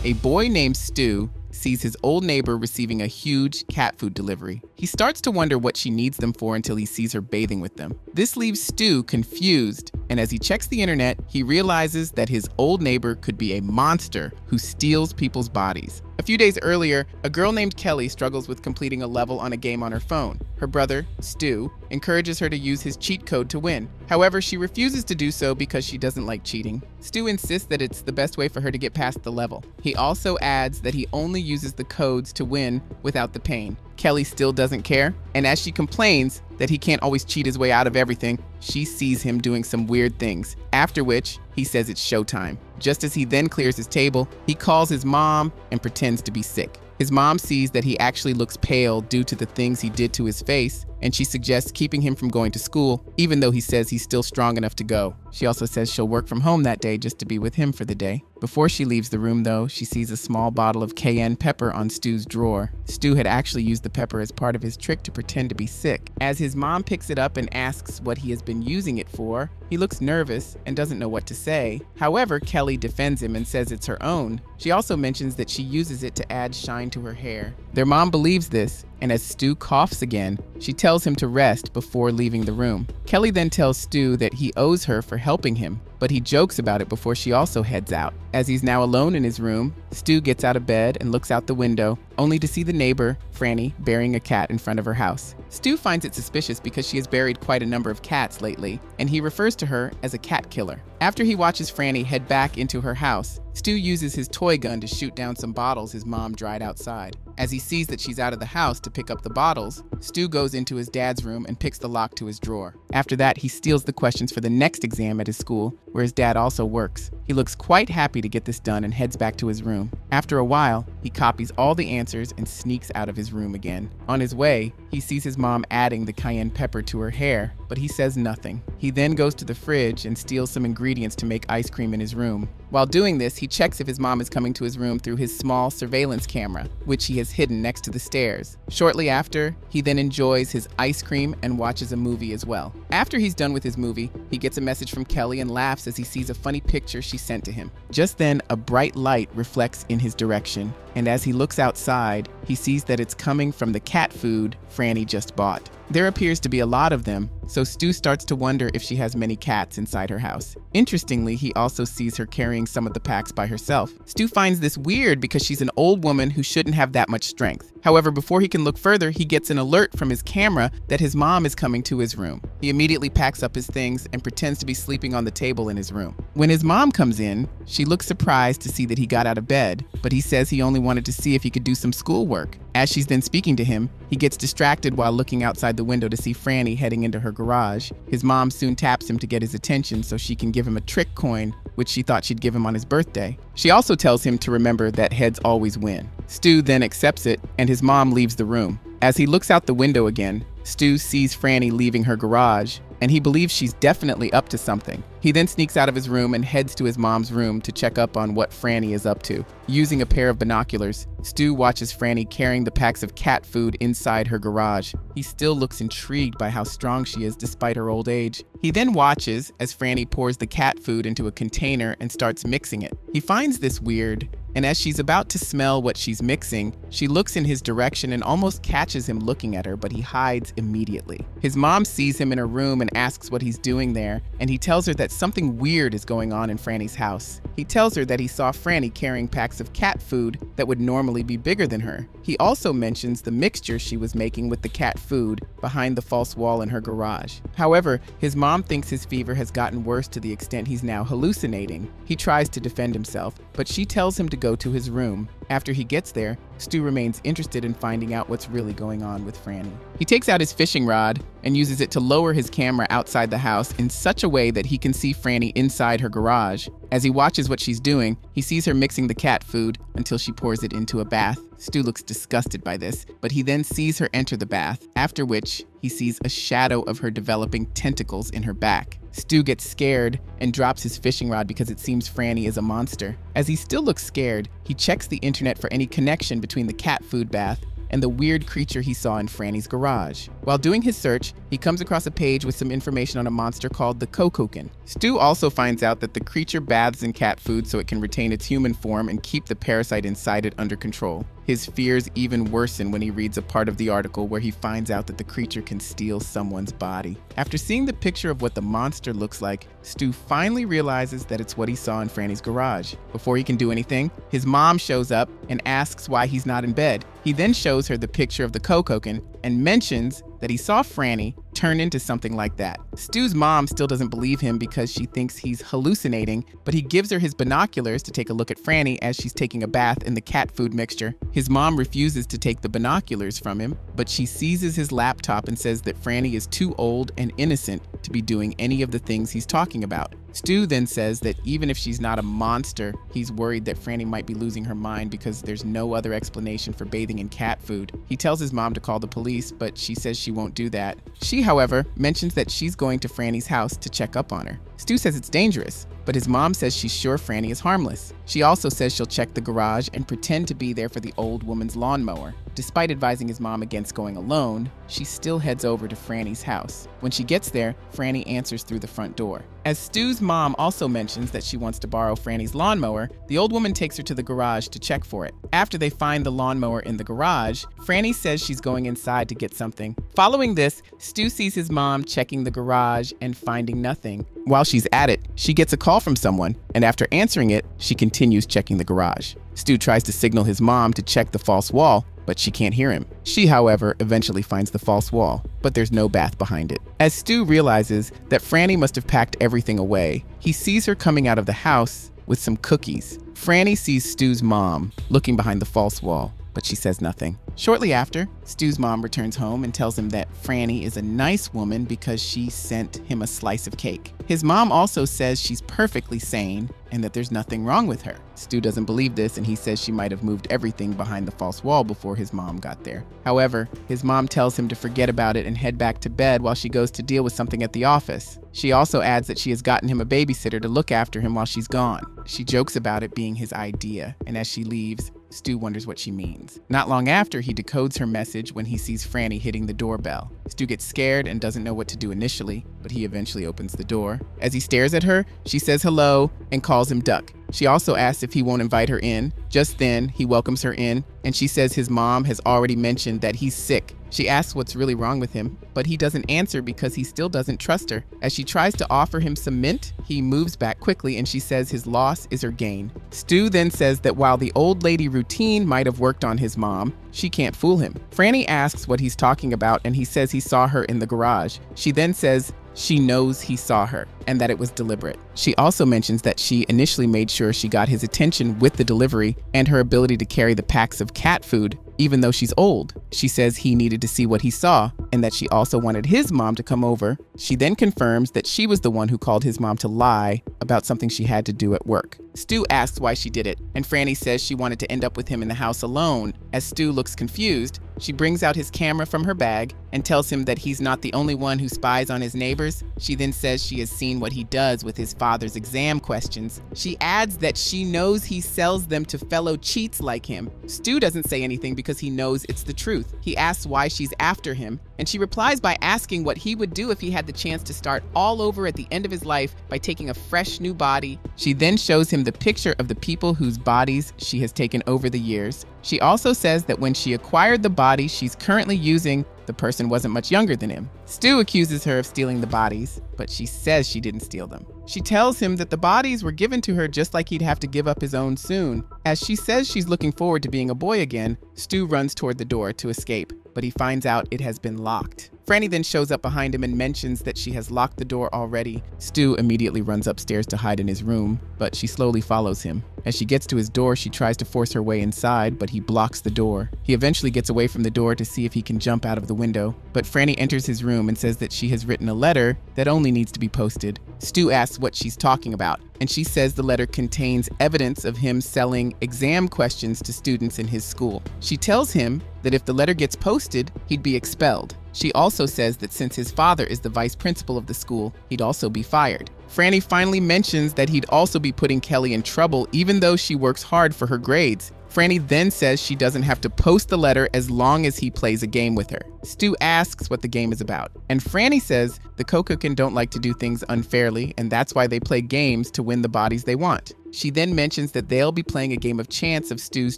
a boy named Stu sees his old neighbor receiving a huge cat food delivery. He starts to wonder what she needs them for until he sees her bathing with them. This leaves Stu confused, and as he checks the internet, he realizes that his old neighbor could be a monster who steals people's bodies. A few days earlier, a girl named Kelly struggles with completing a level on a game on her phone. Her brother, Stu, encourages her to use his cheat code to win. However, she refuses to do so because she doesn't like cheating. Stu insists that it's the best way for her to get past the level. He also adds that he only uses the codes to win without the pain. Kelly still doesn't care, and as she complains that he can't always cheat his way out of everything, she sees him doing some weird things, after which he says it's showtime. Just as he then clears his table, he calls his mom and pretends to be sick. His mom sees that he actually looks pale due to the things he did to his face, and she suggests keeping him from going to school, even though he says he's still strong enough to go. She also says she'll work from home that day just to be with him for the day. Before she leaves the room, though, she sees a small bottle of cayenne pepper on Stu's drawer. Stu had actually used the pepper as part of his trick to pretend to be sick. As his mom picks it up and asks what he has been using it for, he looks nervous and doesn't know what to say. However, Kelly defends him and says it's her own. She also mentions that she uses it to add shine to her hair. Their mom believes this, and as Stu coughs again, she tells him to rest before leaving the room. Kelly then tells Stu that he owes her for helping him, but he jokes about it before she also heads out. As he's now alone in his room, Stu gets out of bed and looks out the window, only to see the neighbor, Franny, burying a cat in front of her house. Stu finds it suspicious because she has buried quite a number of cats lately, and he refers to her as a cat killer. After he watches Franny head back into her house, Stu uses his toy gun to shoot down some bottles his mom dried outside. As he sees that she's out of the house to pick up the bottles, Stu goes into his dad's room and picks the lock to his drawer. After that, he steals the questions for the next exam at his school, where his dad also works. He looks quite happy to get this done and heads back to his room. After a while, he copies all the answers and sneaks out of his room again. On his way, he sees his mom adding the cayenne pepper to her hair, but he says nothing. He then goes to the fridge and steals some ingredients to make ice cream in his room. While doing this, he checks if his mom is coming to his room through his small surveillance camera, which he has hidden next to the stairs. Shortly after, he then enjoys his ice cream and watches a movie as well. After he's done with his movie, he gets a message from Kelly and laughs as he sees a funny picture she sent to him. Just then, a bright light reflects in his direction, and as he looks outside, he sees that it's coming from the cat food Franny just bought. There appears to be a lot of them, so Stu starts to wonder if she has many cats inside her house. Interestingly, he also sees her carrying some of the packs by herself. Stu finds this weird because she's an old woman who shouldn't have that much strength. However, before he can look further, he gets an alert from his camera that his mom is coming to his room. He immediately packs up his things and pretends to be sleeping on the table in his room. When his mom comes in, she looks surprised to see that he got out of bed, but he says he only wanted to see if he could do some schoolwork. As she's then speaking to him, he gets distracted while looking outside the window to see Franny heading into her garage. His mom soon taps him to get his attention so she can give him a trick coin, which she thought she'd give him on his birthday. She also tells him to remember that heads always win. Stu then accepts it, and his mom leaves the room. As he looks out the window again, Stu sees Franny leaving her garage, and he believes she's definitely up to something. He then sneaks out of his room and heads to his mom's room to check up on what Franny is up to. Using a pair of binoculars, Stu watches Franny carrying the packs of cat food inside her garage. He still looks intrigued by how strong she is despite her old age. He then watches as Franny pours the cat food into a container and starts mixing it. He finds this weird, and as she's about to smell what she's mixing, she looks in his direction and almost catches him looking at her, but he hides immediately. His mom sees him in her room and asks what he's doing there, and he tells her that something weird is going on in Franny's house. He tells her that he saw Franny carrying packs of cat food that would normally be bigger than her. He also mentions the mixture she was making with the cat food behind the false wall in her garage. However, his mom thinks his fever has gotten worse to the extent he's now hallucinating. He tries to defend himself, but she tells him to go to his room. After he gets there, Stu remains interested in finding out what's really going on with Franny. He takes out his fishing rod and uses it to lower his camera outside the house in such a way that he can see Franny inside her garage. As he watches what she's doing, he sees her mixing the cat food until she pours it into a bath. Stu looks disgusted by this, but he then sees her enter the bath, after which he sees a shadow of her developing tentacles in her back. Stu gets scared and drops his fishing rod because it seems Franny is a monster. As he still looks scared, he checks the internet for any connection between the cat food bath and the weird creature he saw in Franny's garage. While doing his search, he comes across a page with some information on a monster called the Kokoken. Stu also finds out that the creature baths in cat food so it can retain its human form and keep the parasite inside it under control. His fears even worsen when he reads a part of the article where he finds out that the creature can steal someone's body. After seeing the picture of what the monster looks like, Stu finally realizes that it's what he saw in Franny's garage. Before he can do anything, his mom shows up and asks why he's not in bed. He then shows her the picture of the Kokoken and mentions that he saw Franny turn into something like that. Stu's mom still doesn't believe him because she thinks he's hallucinating, but he gives her his binoculars to take a look at Franny as she's taking a bath in the cat food mixture. His mom refuses to take the binoculars from him, but she seizes his laptop and says that Franny is too old and innocent to be doing any of the things he's talking about. Stu then says that even if she's not a monster, he's worried that Franny might be losing her mind because there's no other explanation for bathing in cat food. He tells his mom to call the police, but she says she won't do that. She, however, mentions that she's going to Franny's house to check up on her. Stu says it's dangerous, but his mom says she's sure Franny is harmless. She also says she'll check the garage and pretend to be there for the old woman's lawnmower. Despite advising his mom against going alone, she still heads over to Franny's house. When she gets there, Franny answers through the front door. As Stu's mom also mentions that she wants to borrow Franny's lawnmower, the old woman takes her to the garage to check for it. After they find the lawnmower in the garage, Franny says she's going inside to get something. Following this, Stu sees his mom checking the garage and finding nothing. While she's at it, she gets a call from someone, and after answering it, she continues checking the garage. Stu tries to signal his mom to check the false wall, but she can't hear him. She, however, eventually finds the false wall, but there's no bath behind it. As Stu realizes that Franny must have packed everything away, he sees her coming out of the house with some cookies. Franny sees Stu's mom looking behind the false wall, but she says nothing. Shortly after, Stu's mom returns home and tells him that Franny is a nice woman because she sent him a slice of cake. His mom also says she's perfectly sane and that there's nothing wrong with her. Stu doesn't believe this, and he says she might have moved everything behind the false wall before his mom got there. However, his mom tells him to forget about it and head back to bed while she goes to deal with something at the office. She also adds that she has gotten him a babysitter to look after him while she's gone. She jokes about it being his idea, and as she leaves, Stu wonders what she means. Not long after, he decodes her message when he sees Franny hitting the doorbell. Stu gets scared and doesn't know what to do initially, but he eventually opens the door. As he stares at her, she says hello and calls him Duck. She also asks if he won't invite her in. Just then, he welcomes her in, and she says his mom has already mentioned that he's sick. She asks what's really wrong with him, but he doesn't answer because he still doesn't trust her. As she tries to offer him some mint, he moves back quickly and she says his loss is her gain. Stu then says that while the old lady routine might have worked on his mom, she can't fool him. Franny asks what he's talking about and he says he saw her in the garage. She then says she knows he saw her and that it was deliberate. She also mentions that she initially made sure she got his attention with the delivery and her ability to carry the packs of cat food, even though she's old. She says he needed to see what he saw and that she also wanted his mom to come over. She then confirms that she was the one who called his mom to lie about something she had to do at work. Stu asks why she did it, and Franny says she wanted to end up with him in the house alone. As Stu looks confused, she brings out his camera from her bag and tells him that he's not the only one who spies on his neighbors. She then says she has seen what he does with his father's exam questions. She adds that she knows he sells them to fellow cheats like him. Stu doesn't say anything because he knows it's the truth. He asks why she's after him, and she replies by asking what he would do if he had the chance to start all over at the end of his life by taking a fresh new body. She then shows him the picture of the people whose bodies she has taken over the years. She also says that when she acquired the body she's currently using, the person wasn't much younger than him. Stu accuses her of stealing the bodies, but she says she didn't steal them. She tells him that the bodies were given to her just like he'd have to give up his own soon. As she says she's looking forward to being a boy again, Stu runs toward the door to escape, but he finds out it has been locked. Franny then shows up behind him and mentions that she has locked the door already. Stu immediately runs upstairs to hide in his room, but she slowly follows him. As she gets to his door, she tries to force her way inside, but he blocks the door. He eventually gets away from the door to see if he can jump out of the window, but Franny enters his room and says that she has written a letter that only needs to be posted. Stu asks what she's talking about, and she says the letter contains evidence of him selling exam questions to students in his school. She tells him that if the letter gets posted, he'd be expelled. She also says that since his father is the vice principal of the school, he'd also be fired. Franny finally mentions that he'd also be putting Kelly in trouble even though she works hard for her grades. Franny then says she doesn't have to post the letter as long as he plays a game with her. Stu asks what the game is about, and Franny says the Kokukin don't like to do things unfairly, and that's why they play games to win the bodies they want. She then mentions that they'll be playing a game of chance of Stu's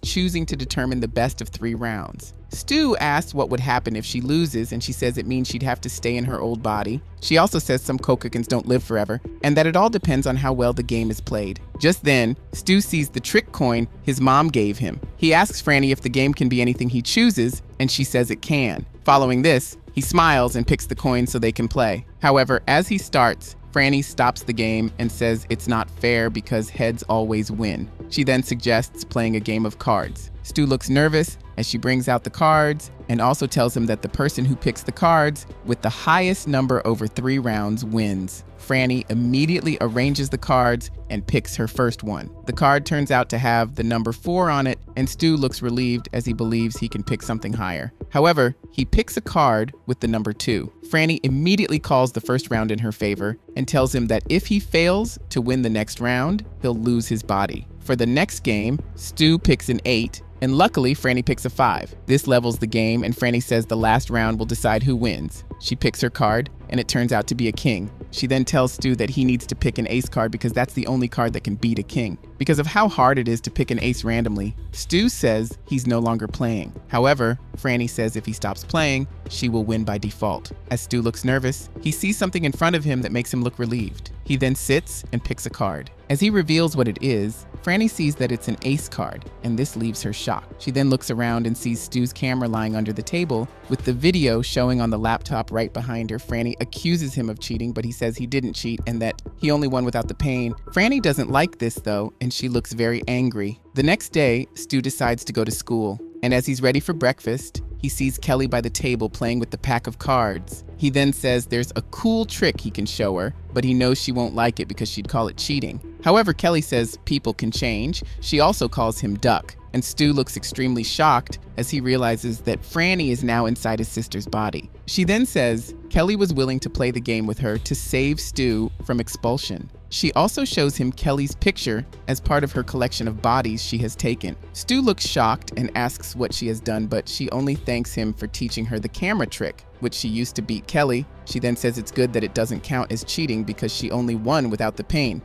choosing to determine the best of 3 rounds. Stu asks what would happen if she loses, and she says it means she'd have to stay in her old body. She also says some Kokukins don't live forever, and that it all depends on how well the game is played. Just then, Stu sees the trick coin his mom gave him. He asks Franny if the game can be anything he chooses, and she says it can. Following this, he smiles and picks the coin so they can play. However, as he starts, Franny stops the game and says it's not fair because heads always win. She then suggests playing a game of cards. Stu looks nervous as she brings out the cards and also tells him that the person who picks the cards with the highest number over 3 rounds wins. Franny immediately arranges the cards and picks her first one. The card turns out to have the number 4 on it, and Stu looks relieved as he believes he can pick something higher. However, he picks a card with the number 2. Franny immediately calls the first round in her favor and tells him that if he fails to win the next round, he'll lose his body. For the next game, Stu picks an 8, and luckily Franny picks a 5. This levels the game, and Franny says the last round will decide who wins. She picks her card, and it turns out to be a king. She then tells Stu that he needs to pick an ace card because that's the only card that can beat a king. Because of how hard it is to pick an ace randomly, Stu says he's no longer playing. However, Franny says if he stops playing, she will win by default. As Stu looks nervous, he sees something in front of him that makes him look relieved. He then sits and picks a card. As he reveals what it is, Franny sees that it's an ace card, and this leaves her shocked. She then looks around and sees Stu's camera lying under the table, with the video showing on the laptop right behind her. Franny accuses him of cheating, but he says he didn't cheat and that he only won without the pain. Franny doesn't like this though, and she looks very angry. The next day, Stu decides to go to school, and as he's ready for breakfast, he sees Kelly by the table playing with the pack of cards. He then says there's a cool trick he can show her, but he knows she won't like it because she'd call it cheating. However, Kelly says people can change. She also calls him Duck, and Stu looks extremely shocked as he realizes that Franny is now inside his sister's body. She then says Kelly was willing to play the game with her to save Stu from expulsion. She also shows him Kelly's picture as part of her collection of bodies she has taken. Stu looks shocked and asks what she has done, but she only thanks him for teaching her the camera trick, which she used to beat Kelly. She then says it's good that it doesn't count as cheating because she only won without the pain.